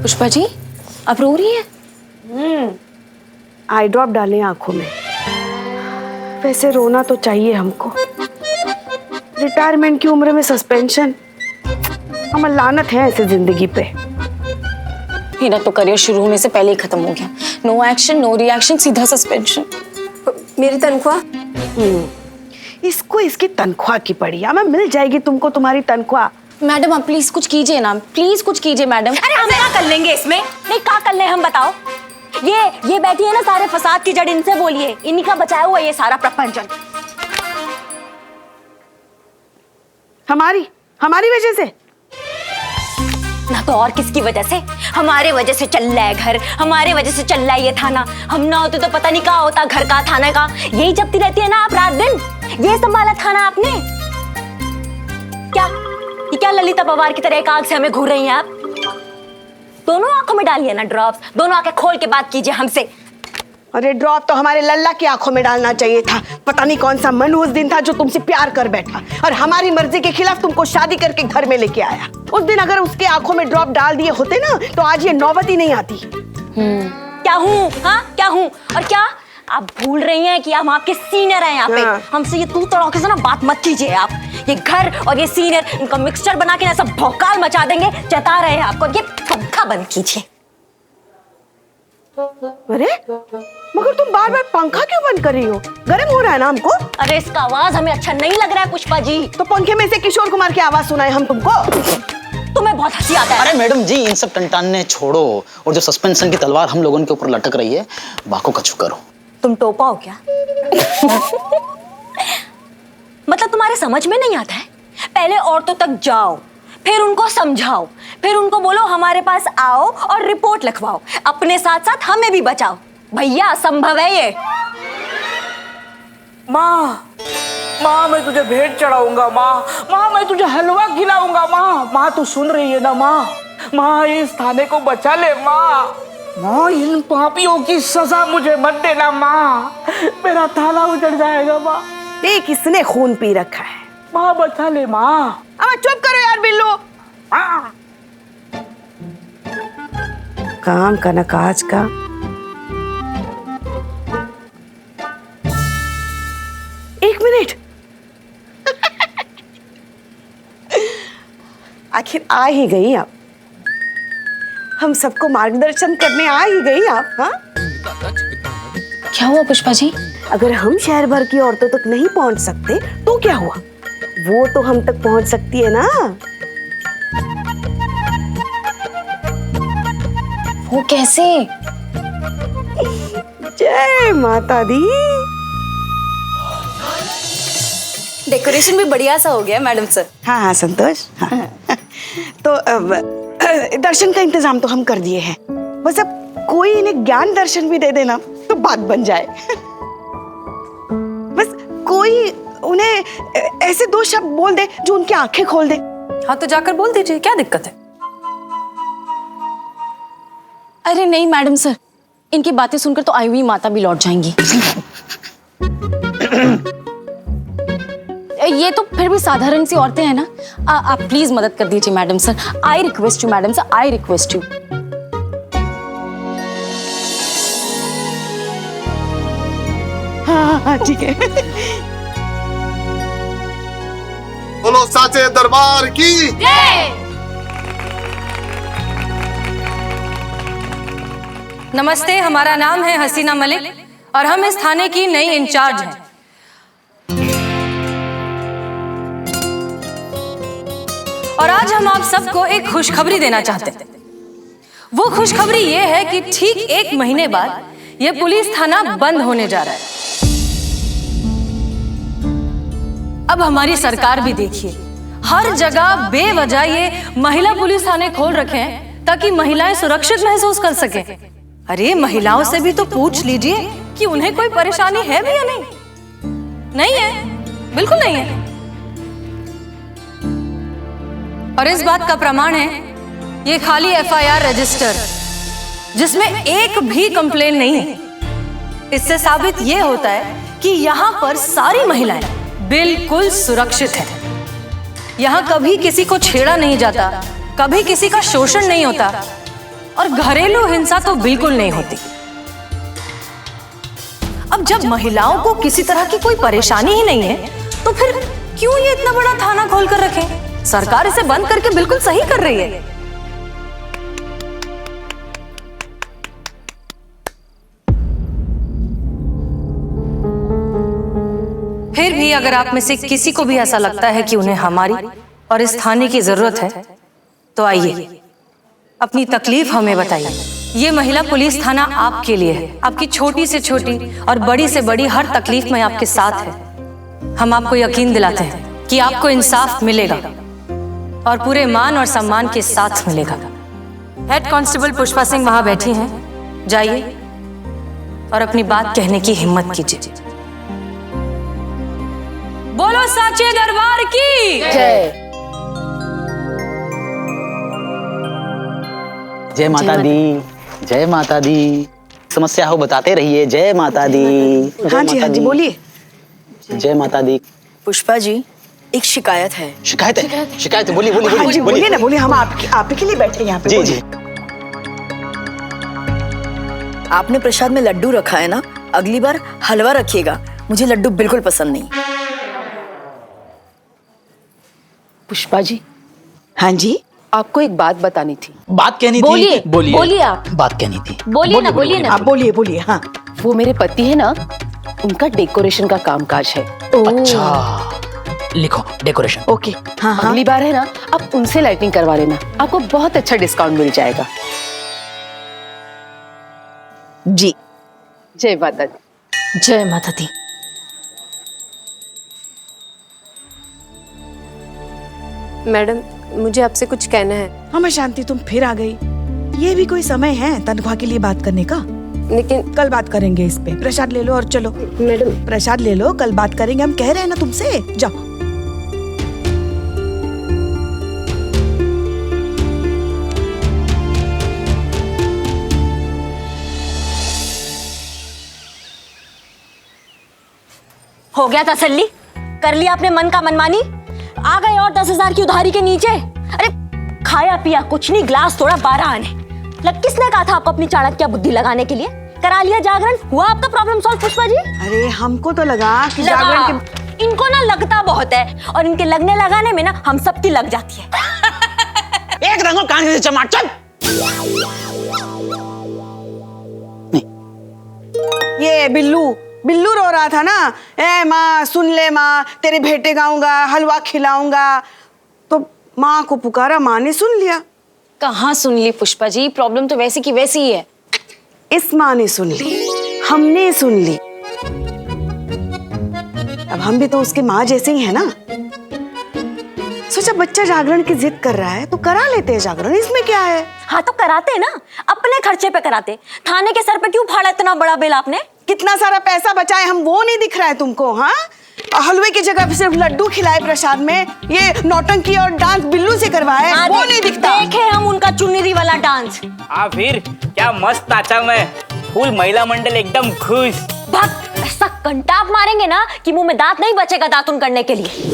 पुष्पा जी, आप रो रही हैं? आई ड्रॉप डाले आंखों में। वैसे रोना तो चाहिए हमको। रिटायरमेंट की उम्र में सस्पेंशन, हमार लानत है ऐसे जिंदगी पे। मेरा तो करियर शुरू होने से पहले ही खत्म हो गया। नो एक्शन, नो रिएक्शन, सीधा सस्पेंशन। मेरी तनख्वाह? इसको इसकी तनख्वाह की पड़ी। मैं मिल जाएगी तुमको तुम्हारी तनख्वाह। मैडम आप प्लीज कुछ कीजिए ना, प्लीज कुछ कीजिए मैडम। अरे हम क्या कर लेंगे इसमें? नहीं क्या कर ले हम बताओ। ये बैठी है ना सारे फसाद की जड़, इनसे बोलिए। इन्हीं का बचाया हुआ ये सारा प्रपंचन। हमारी वजह से ना तो और किसकी वजह से? हमारे वजह से चल रहा है घर, हमारे वजह से चल रहा है ये थाना। हम ना होते तो पता नहीं क्या होता, घर का थाना का। यही जपती रहती है ना आप रात दिन। ये संभाला थाना आपने क्या? ये क्या ललिता पवार की तरह एक आग से हमें घूर रही हैं आप? दोनों आंखों में डालिए ना ड्रॉप्स, दोनों आंखें खोल के बात कीजिए हमसे। अरे ड्रॉप तो हमारे लल्ला की आंखों में डालना चाहिए था। पता नहीं कौन सा मन उस दिन था जो तुमसे प्यार कर बैठा और हमारी मर्जी के खिलाफ तुमको शादी करके घर में लेके आया। उस दिन अगर उसके आंखों में ड्रॉप डाल दिए होते ना तो आज ये नौबत ही नहीं आती। क्या हूँ? हाँ क्या हूँ? और क्या आप भूल रही हैं कि हम आपके सीनियर हैं यहाँ पे? हाँ। हमसे ये तू तड़ाके से ना बात मत कीजिए आप। ये घर और ये सीनियर, इनका मिक्सचर बना के ना सब भौकाल मचा देंगे। जता रहे हैं आपको। ये पंखा बंद कीजिए। अरे मगर तुम बार बार पंखा क्यों बंद कर रही हो? गर्म हो रहा है ना हमको। अरे इसका आवाज हमें अच्छा नहीं लग रहा है पुष्पा जी। तो पंखे में से किशोर कुमार की आवाज सुनाए हम तुमको। तुम्हें बहुत हंसी आता है। अरे मैडम जी इन सब टंटाने छोड़ो और जो सस्पेंशन की तलवार हम लोगों के ऊपर लटक रही है बाको कछु करो। तुम टोपा हो क्या? मतलब तुम्हारे समझ में नहीं आता है? पहले औरतों तक जाओ, फिर उनको समझाओ, फिर उनको बोलो हमारे पास आओ और रिपोर्ट लिखवाओ। अपने साथ साथ हमें भी बचाओ। भैया असंभव है ये। माँ मैं तुझे भेंट चढ़ाऊंगा। माँ मैं तुझे हलवा खिलाऊंगा। माँ तू सुन रही है ना? माँ इस थाने को बचा ले। माँ इन पापियों की सजा मुझे मत देना। माँ मेरा थाना उजड़ जाएगा। माँ ये किसने खून पी रखा है? माँ बचा ले। माँ अब चुप करो यार बिल्लू। काम का न काज का। एक मिनट। आखिर आ ही गई आप। हम सबको मार्गदर्शन करने आ ही गई आप। हाँ क्या हुआ पुष्पा जी? अगर हम शहर भर की औरतों तक नहीं पहुंच सकते तो क्या हुआ? वो तो हम तक पहुंच सकती है ना। वो कैसे? जय माता दी। डेकोरेशन भी बढ़िया सा हो गया मैडम सर। हाँ संतोष। हाँ। तो अब दर्शन का इंतजाम तो हम कर दिए हैं। बस अब कोई इन्हें ज्ञान दर्शन भी दे देना तो बात बन जाए। बस कोई उन्हें ऐसे दो शब्द बोल दे जो उनकी आंखें खोल दे। हाँ तो जाकर बोल दीजिए, क्या दिक्कत है? अरे नहीं मैडम सर, इनकी बातें सुनकर तो आई हुई माता भी लौट जाएंगी। ये तो फिर भी साधारण सी औरतें हैं ना। आप प्लीज मदद कर दीजिए madam sir. I request you madam sir, I request you. हाँ ठीक है। बोलो साचे दरबार की जय। नमस्ते, हमारा नाम है हसीना मलिक और हम इस थाने की नई इंचार्ज हैं। और आज हम आप सबको एक खुशखबरी देना चाहते हैं। वो खुशखबरी ये है कि ठीक 1 महीने बाद ये पुलिस थाना बंद होने जा रहा है। अब हमारी सरकार भी देखिए, हर जगह बेवजह ये महिला पुलिस थाने खोल रखे हैं ताकि महिलाएं सुरक्षित महसूस कर सकें। अरे महिलाओं से भी तो पूछ लीजिए कि उन्हें कोई परेशानी है भी या नहीं। नहीं है, बिल्कुल नहीं है। और इस बात का प्रमाण है ये खाली FIR रजिस्टर जिसमें एक भी कंप्लेन नहीं है। इससे साबित ये होता है कि यहाँ पर सारी महिलाएं बिल्कुल सुरक्षित हैं। यहाँ कभी किसी को छेड़ा नहीं जाता, कभी किसी का शोषण नहीं होता और घरेलू हिंसा तो बिल्कुल नहीं होती। अब जब महिलाओं को किसी तरह की कोई परेशानी ही नहीं है तो फिर क्यों ये इतना बड़ा थाना खोल कर रखे? सरकार इसे बंद करके बिल्कुल सही कर रही है। फिर भी अगर आप में से किसी को भी ऐसा लगता है कि उन्हें हमारी और इस थाने की जरूरत है तो आइए, अपनी तकलीफ हमें बताइए। ये महिला पुलिस थाना आपके लिए है। आपकी छोटी से छोटी और बड़ी से बड़ी हर तकलीफ में आपके साथ है। हम आपको यकीन दिलाते हैं कि आपको इंसाफ मिलेगा और पूरे मान और सम्मान के साथ मिलेगा। हेड कांस्टेबल पुष्पा सिंह वहां बैठी हैं, जाइए और अपनी बात कहने की हिम्मत कीजिए। बोलो साचे दरबार की जय। जय माता दी, जय माता दी। समस्या हो बताते रहिए। जय माता दी। हाँ जी, हाँ जी, बोलिए। जय माता दी। पुष्पा जी, एक शिकायत है। शिकायत है? शिकायत है, बोलिए बोलिए हाँ जी, बोलिए बोलिए ना, बोलिए। हम आप के लिए बैठे हैं यहाँ पे। जी बोलिए। जी। आपने प्रसाद में लड्डू रखा है ना, अगली बार हलवा रखिएगा। मुझे लड्डू बिल्कुल पसंद नहीं। पुष्पा जी, हाँ जी, आपको एक बात बतानी थी। बात कहनी थी। बोलिए, बोलिए आप। बात कहनी थी। बोलिए ना, बोलिए ना। आप बोलिए, बोलिए। हाँ, वो मेरे पति है ना, उनका डेकोरेशन का कामकाज है। अच्छा, लिखो डेकोरेशन। ओके। हाँ हाँ, अगली बार है ना, आप उनसे लाइटिंग करवा लेना, आपको बहुत अच्छा डिस्काउंट मिल जाएगा। जी। जय माता दी। जय माता दी। मैडम, मुझे आपसे कुछ कहना है। हाँ शांति, तुम फिर आ गई। ये भी कोई समय है तनख्वाह के लिए बात करने का? लेकिन कल बात करेंगे इस पे। प्रसाद ले लो और चलो। मैडम, प्रसाद ले लो, कल बात करेंगे। हम कह रहे हैं ना तुमसे, जाओ। हो गया तसल्ली? कर लिया अपने मन का मनमानी? आ गए और 10,000 की उधारी के नीचे? अरे खाया पिया कुछ नहीं, ग्लास तोड़ा 12 आने। किसने कहा था आपको अपनी चाणक्य बुद्धि लगाने के लिए? करा लिया जागरण, हुआ आपका प्रॉब्लम सॉल्व पुष्पा जी? अरे हमको तो लगा कि जागरण के... इनको ना लगता बहुत है और इनके लगने लगाने में ना हम सबकी लग जाती है। एक रंगो कान से चमाट चल। ये बिल्लू रो रहा था ना, ए माँ सुन ले माँ, तेरे भेंटे गाऊंगा, हलवा खिलाऊंगा। तो माँ को पुकारा, माँ ने सुन लिया। कहाँ सुन ली पुष्पा जी? प्रॉब्लम तो वैसी की वैसी ही है। इस माँ ने सुन ली, हमने सुन ली। अब हम भी तो उसके माँ जैसे ही है ना। सोचा बच्चा जागरण की जिद कर रहा है तो करा लेते हैं जागरण, इसमें क्या है? हाँ तो कराते ना, अपने खर्चे पे कराते। थाने के सर पे क्यों फाड़ा इतना बड़ा बिल आपने? कितना सारा पैसा बचाए हम, वो नहीं दिख रहा है तुमको? हाँ, हलवे की जगह पे सिर्फ लड्डू खिलाए प्रसाद में, ये नौटंकी और डांस बिल्लू से करवाए, वो नहीं दिखता। देखे हम उनका चुन्नरी वाला डांस। हाँ फिर क्या मस्त नाचा मैं, फुल महिला मंडल एकदम खुश। भाग, ऐसा कंटाप मारेंगे ना कि मुंह में दांत नहीं बचेगा दातुन करने के लिए।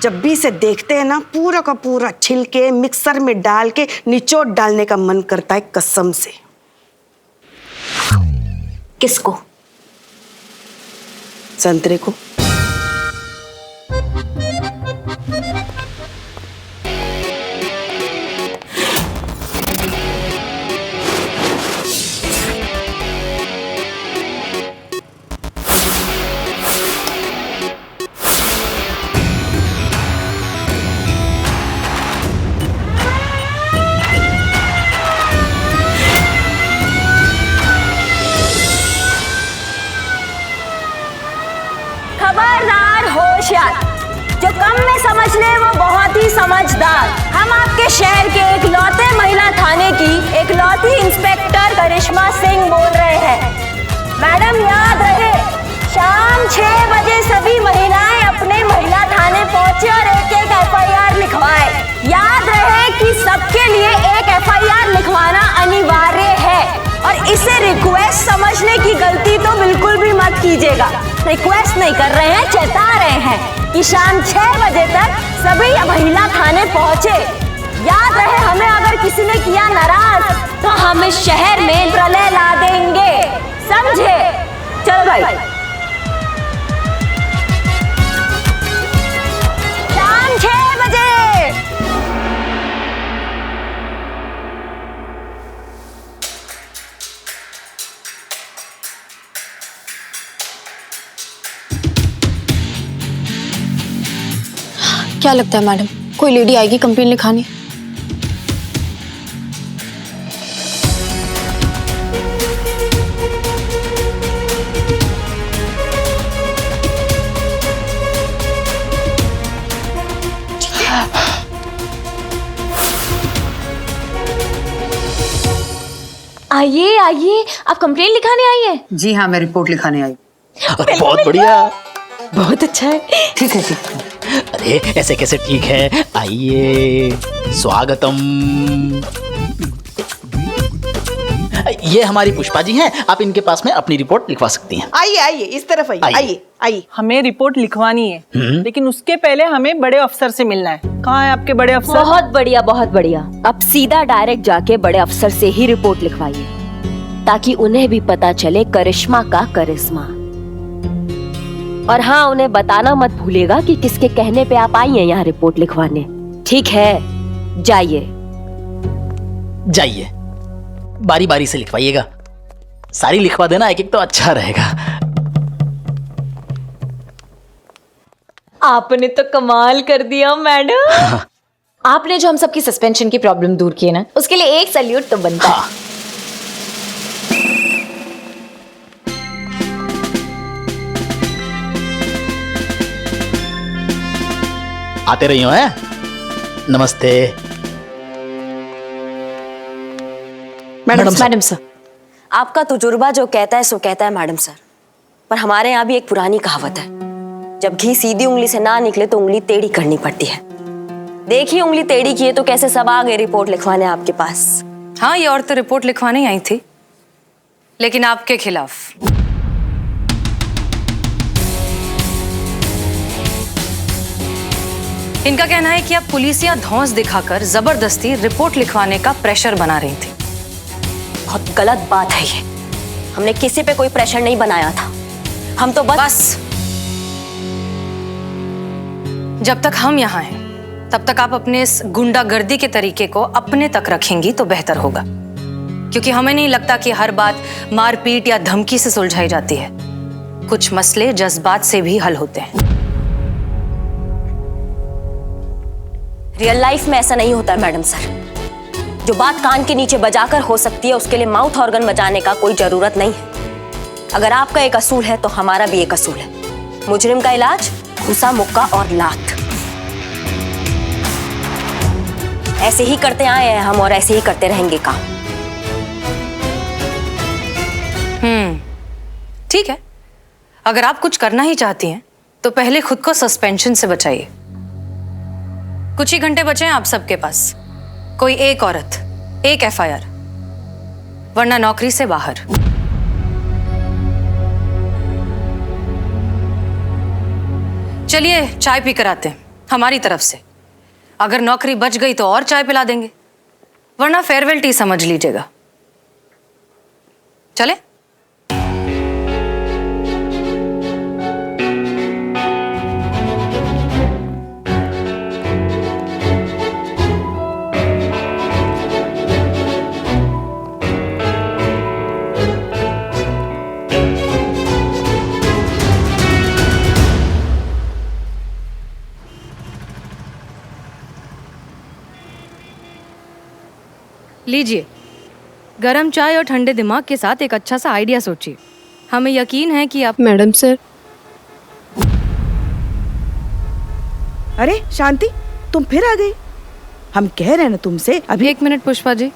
जब भी इसे देखते हैं ना, पूरा का पूरा छिलके मिक्सर में डाल के निचोड़ डालने का मन करता है, कसम से। किसको? संतरे को। खबरदार, होशियार, जो कम में समझ ले वो बहुत ही समझदार। हम आपके शहर के एकलौते महिला थाने की एकलौती इंस्पेक्टर करिश्मा सिंह बोल रहे हैं। मैडम याद रहे, शाम 6 बजे सभी महिलाएं अपने महिला थाने पहुंचे और एक FIR लिखवाए। याद रहे कि सबके लिए एक FIR लिखवाना अनिवार्य है और इसे रिक्वेस्ट समझने की गलती तो बिल्कुल भी मत कीजिएगा। रिक्वेस्ट नहीं कर रहे हैं, चेता रहे हैं कि शाम 6 बजे तक सभी महिला थाने पहुंचे। याद रहे, हमें अगर किसी ने किया नाराज तो हम इस शहर में प्रलय ला देंगे, समझे? चलो भाई, शाम 6 बजे। क्या लगता है मैडम, कोई लेडी आएगी कंप्लेन लिखाने? आइए आइए, आप कंप्लेन लिखाने आई हैं? जी हाँ, मैं रिपोर्ट लिखाने आई। बहुत बढ़िया, बहुत अच्छा है। ठीक है, ठीक है। अरे ऐसे कैसे ठीक है, आइए, स्वागतम। ये हमारी पुष्पा जी हैं, आप इनके पास में अपनी रिपोर्ट लिखवा सकती हैं। आइए आइए, इस तरफ आइए, आइए आइए। हमें रिपोर्ट लिखवानी है, लेकिन उसके पहले हमें बड़े अफसर से मिलना है। कहाँ है आपके बड़े अफसर? बहुत बढ़िया, बहुत बढ़िया। अब सीधा डायरेक्ट जाके बड़े अफसर से ही रिपोर्ट लिखवाइए, ताकि उन्हें भी पता चले करिश्मा का करिश्मा। और हाँ, उन्हें बताना मत भूलिएगा कि किसके कहने पे आप आई हैं यहाँ रिपोर्ट लिखवाने। ठीक है, जाइए जाइए, बारी बारी से लिखवाइएगा, सारी लिखवा देना एक एक तो अच्छा रहेगा। आपने तो कमाल कर दिया मैडम। आपने जो हम सबकी सस्पेंशन की प्रॉब्लम दूर की है ना, उसके लिए एक सैल्यूट तो बनता है। आते रही हो, हैं? नमस्ते मैडम सर। आपका तजुर्बा जो कहता है सो कहता है मैडम सर, पर हमारे यहाँ भी एक पुरानी कहावत है, जब घी सीधी उंगली से ना निकले तो उंगली टेढ़ी करनी पड़ती है। देखिए, उंगली टेढ़ी की है तो कैसे सब आ गए रिपोर्ट लिखवाने आपके पास। हाँ, ये औरतें रिपोर्ट लिखवाने आई थी, लेकिन आपके खिलाफ। इनका कहना है कि आप पुलिस या धौंस दिखाकर जबरदस्ती रिपोर्ट लिखवाने का प्रेशर बना रही थी। बहुत गलत बात है ये। हमने किसी पे कोई प्रेशर नहीं बनाया था, हम तो बस जब तक हम यहाँ हैं तब तक आप अपने इस गुंडागर्दी के तरीके को अपने तक रखेंगी तो बेहतर होगा, क्योंकि हमें नहीं लगता कि हर बात मारपीट या धमकी से सुलझाई जाती है। कुछ मसले जज्बात से भी हल होते हैं। रियल लाइफ में ऐसा नहीं होता है मैडम सर। जो बात कान के नीचे बजाकर हो सकती है, उसके लिए माउथ ऑर्गन बजाने का कोई जरूरत नहीं है। अगर आपका एक असूल है तो हमारा भी एक असूल है। मुजरिम का इलाज घुसा, मुक्का और लात। ऐसे ही करते आए हैं हम और ऐसे ही करते रहेंगे काम। ठीक है, अगर आप कुछ करना ही चाहती हैं तो पहले खुद को सस्पेंशन से बचाइए। कुछ ही घंटे बचे हैं आप सबके पास। कोई एक औरत, एक एफआईआर, वरना नौकरी से बाहर। चलिए चाय पी कर आते हैं हमारी तरफ से। अगर नौकरी बच गई तो और चाय पिला देंगे, वरना फेयरवेल टी समझ लीजिएगा। चले? लीजिए, गरम चाय और ठंडे दिमाग के साथ एक अच्छा सा आइडिया सोचिए। हमें यकीन है कि आप। Madam sir. अरे शांति, तुम फिर आ गई। हम कह रहे हैं ना तुमसे अभी। एक मिनट पुष्पा जी।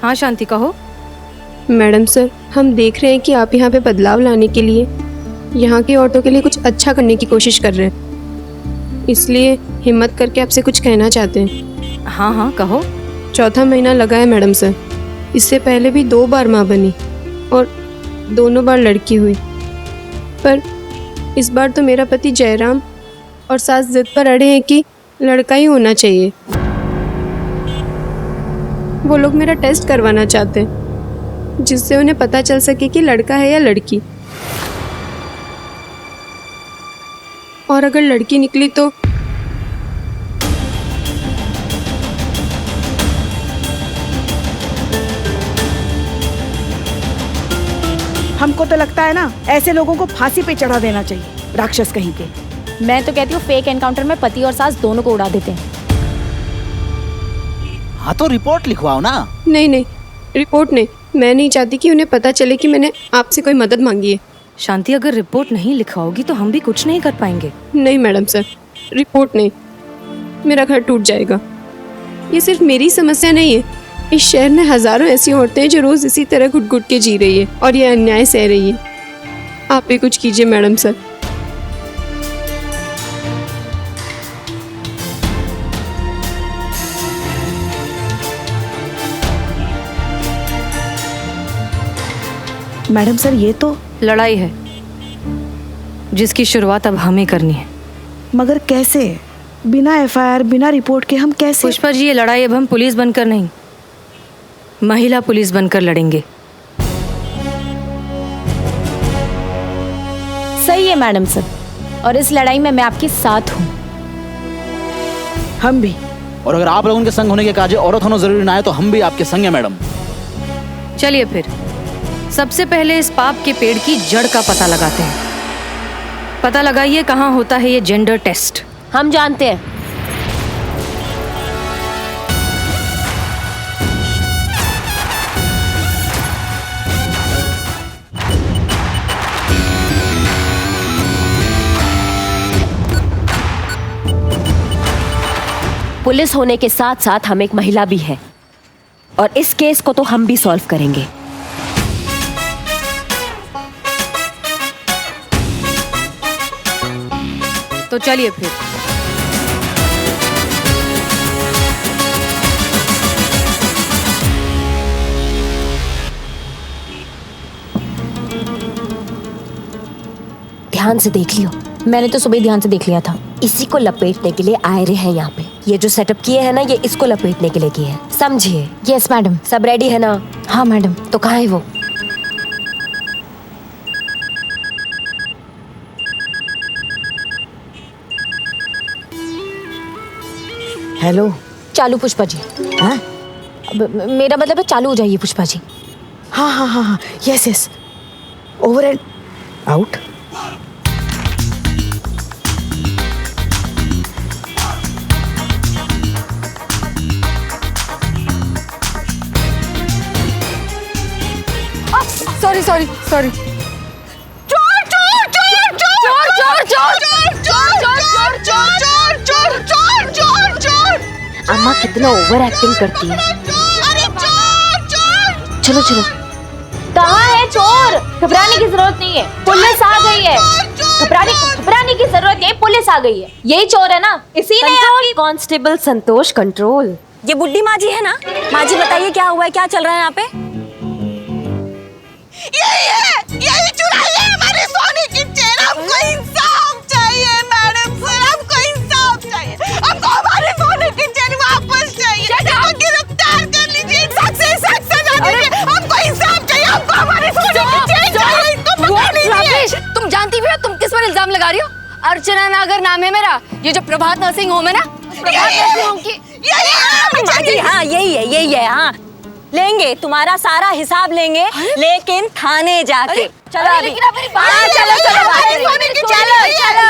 हाँ शांति, कहो। मैडम सर, हम देख रहे हैं कि आप यहाँ पे बदलाव लाने के लिए, यहाँ की औरतों के लिए कुछ अच्छा करने की कोशिश कर रहे हैं, इसलिए हिम्मत करके आपसे कुछ कहना चाहते हैं। हाँ हाँ कहो। 4था महीना लगा है मैडम सर। इससे पहले भी 2 बार माँ बनी और दोनों बार लड़की हुई, पर इस बार तो मेरा पति जयराम और सास जिद पर अड़े हैं कि लड़का ही होना चाहिए। वो लोग मेरा टेस्ट करवाना चाहते हैं, जिससे उन्हें पता चल सके कि लड़का है या लड़की। और अगर लड़की निकली तो हमको तो लगता है ना ऐसे लोगों को फांसी पे चढ़ा देना चाहिए, राक्षस कहीं के। मैं तो कहती हूँ फेक एनकाउंटर में पति और सास दोनों को उड़ा देते हैं। हाँ तो रिपोर्ट लिखवाओ ना। नहीं नहीं, रिपोर्ट नहीं। मैं नहीं चाहती कि उन्हें पता चले कि मैंने आपसे कोई मदद मांगी है। शांति, अगर रिपोर्ट नहीं लिखवाओगी तो हम भी कुछ नहीं कर पाएंगे। नहीं मैडम सर, रिपोर्ट नहीं, मेरा घर टूट जाएगा। ये सिर्फ मेरी समस्या नहीं है, इस शहर में हजारों ऐसी औरतें हैं जो रोज इसी तरह घुट घुट के जी रही है और ये अन्याय सह रही है। आप भी कुछ कीजिए मैडम सर। मैडम सर, ये तो लड़ाई है जिसकी शुरुआत अब हमें करनी है। मगर कैसे? बिना एफआईआर, बिना रिपोर्ट के हम कैसे? पुष्पा जी, ये लड़ाई अब हम पुलिस बनकर नहीं, महिला पुलिस बनकर लड़ेंगे। सही है मैडम सर, और इस लड़ाई में मैं आपके साथ हूँ। हम भी। और अगर आप लोगों के संग होने के काजे औरत होना जरूरी ना है तो हम भी आपके संग हैं मैडम। चलिए फिर सबसे पहले इस पाप के पेड़ की जड़ का पता लगाते हैं। पता लगाइए कहाँ होता है ये जेंडर टेस्ट। हम जानते हैं। पुलिस होने के साथ साथ हम एक महिला भी है, और इस केस को तो हम भी सॉल्व करेंगे। तो चलिए फिर। ध्यान से देख लियो। मैंने तो सुबह ध्यान से देख लिया था। इसी को लपेटने के लिए आए रहे हैं यहाँ पे। ये जो सेटअप किए हैं ना, ये इसको लपेटने के लिए किए हैं, समझिए? Yes madam. सब रेडी है ना? हाँ मैडम। तो कहाँ है वो? हेलो। चालू पुष्पा जी। हाँ? मेरा मतलब है चालू हो जाइए पुष्पा जी। हाँ हाँ हाँ हाँ, yes yes, over and out. Sorry sorry sorry. चोर चोर चोर चोर चोर चोर चोर चोर चोर चोर चोर चोर चोर। अम्मा कितना ओवर एक्टिंग करती है। अरे चोर चोर। चलो चलो। कहाँ है चोर? घबराने की जरूरत नहीं है, पुलिस आ गई है। घबराने की जरूरत नहीं, पुलिस आ गई है। यही चोर है ना, इसी ने आपकी। कांस्टेबल संतोष, कंट्रोल। ये बुड्ढी माँ जी है ना? माँ जी बताइए क्या हुआ है, क्या चल रहा है यहाँ पे? यही चुराई है हमारे सोने की चेन। हमको इंसाफ चाहिए मैडम सर, हमको इंसाफ चाहिए। हमको हमारे सोने की चेन वापस चाहिए। हमको गिरफ्तार कर लीजिए, सख्त सजा दीजिए। हमको इंसाफ चाहिए, हमको हमारे सोने की चेन चाहिए। इसको पकड़ लीजिए। तुम जानती भी हो तुम किस पर इल्जाम लगा रही हो? अर्चना नागर नाम है मेरा। ये जो प्रभात नर्सिंग होम है ना, प्रभात नर्सिंग होम की माँ जी, हाँ यही है। हाँ लेंगे, तुम्हारा सारा हिसाब लेंगे, लेकिन थाने जाके। चलो अभी। हाँ चलो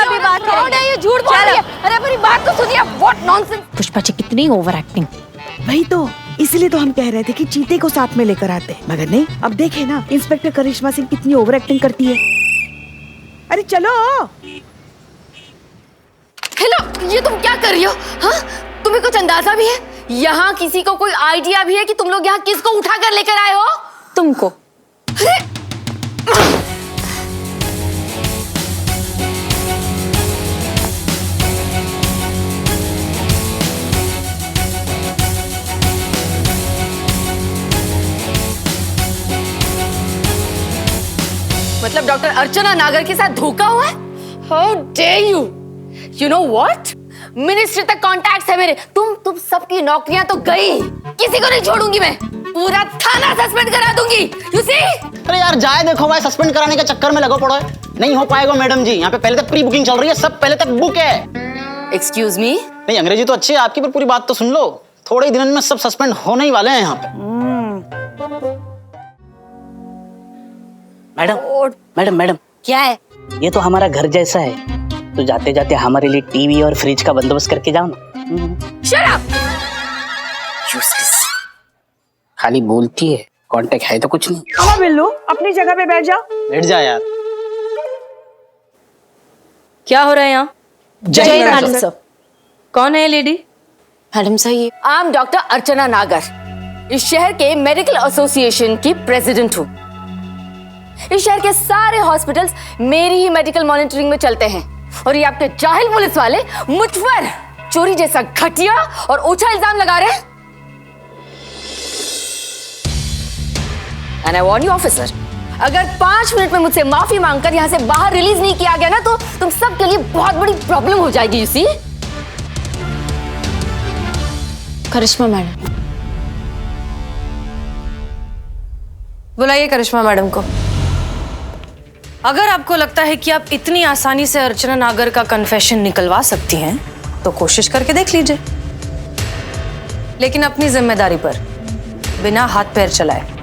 अभी बात करेंगे। ये झूठ बोल रही है। अरे मेरी बात तो सुनिए। What nonsense. पुष्पा जी कितनी ओवर एक्टिंग। वही तो, इसलिए तो हम कह रहे थे कि चीते को साथ में लेकर आते हैं, मगर नहीं। अब देखे ना इंस्पेक्टर करिश्मा सिंह कितनी ओवर एक्टिंग करती है। अरे चलो। हेलो, ये तुम क्या कर रही हो? हाँ, तुम्हें कुछ अंदाजा भी है? यहाँ किसी को कोई आइडिया भी है कि तुम लोग यहाँ किसको उठा कर लेकर आए हो? तुमको। अरे मतलब डॉक्टर अर्चना नागर के साथ धोखा हुआ है? How dare you? You know what? Ministry तक कॉन्टैक्ट है मेरे। तुम सबकी नौकरियां तो गई। किसी को नहीं छोड़ूंगी मैं, पूरा थाना सस्पेंड करा दूंगी। You see? अरे यार जाए देखो भाई, सस्पेंड कराने के चक्कर में लगो पड़ो है। नहीं हो पाएगा मैडम जी, यहाँ पे पहले तक प्री बुकिंग चल रही है, सब पहले तक बुक है। Excuse me? नहीं अंग्रेजी तो अच्छी है आपकी, पर पूरी बात तो सुन लो। थोड़े ही दिनों में सब सस्पेंड होने ही वाले हैं यहाँ पे। मैडम मैडम मैडम, क्या है? ये तो हमारा घर जैसा है, तो जाते जाते हमारे लिए टीवी और फ्रिज का बंदोबस्त करके जाओ ना। Shut up! खाली बोलती है, कांटेक्ट है तो कुछ नहीं। हाँ बिल्लू, अपनी जगह पे बैठ जाओ। बैठ जा यार। क्या हो रहा है यहाँ? जय मैडम सर। कौन है ये लेडी? मैडम सही, आई एम डॉक्टर अर्चना नागर, इस शहर के मेडिकल एसोसिएशन की प्रेसिडेंट हूँ। इस शहर के सारे हॉस्पिटल्स मेरी ही मेडिकल मॉनिटरिंग में चलते हैं, और ये आपके जाहिल पुलिस वाले मुझ पर चोरी जैसा घटिया और ऊंचा इल्जाम लगा रहे हैं। And I warn you officer, अगर 5 मिनट में मुझसे माफी मांगकर यहाँ से बाहर रिलीज नहीं किया गया ना, तो तुम सबके लिए बहुत बड़ी प्रॉब्लम हो जाएगी। You see? करिश्मा मैडम, बुलाइए करिश्मा मैडम को। अगर आपको लगता है कि आप इतनी आसानी से अर्चना नागर का कन्फेशन निकलवा सकती हैं, तो कोशिश करके देख लीजिए, लेकिन अपनी जिम्मेदारी पर, बिना हाथ पैर चलाए।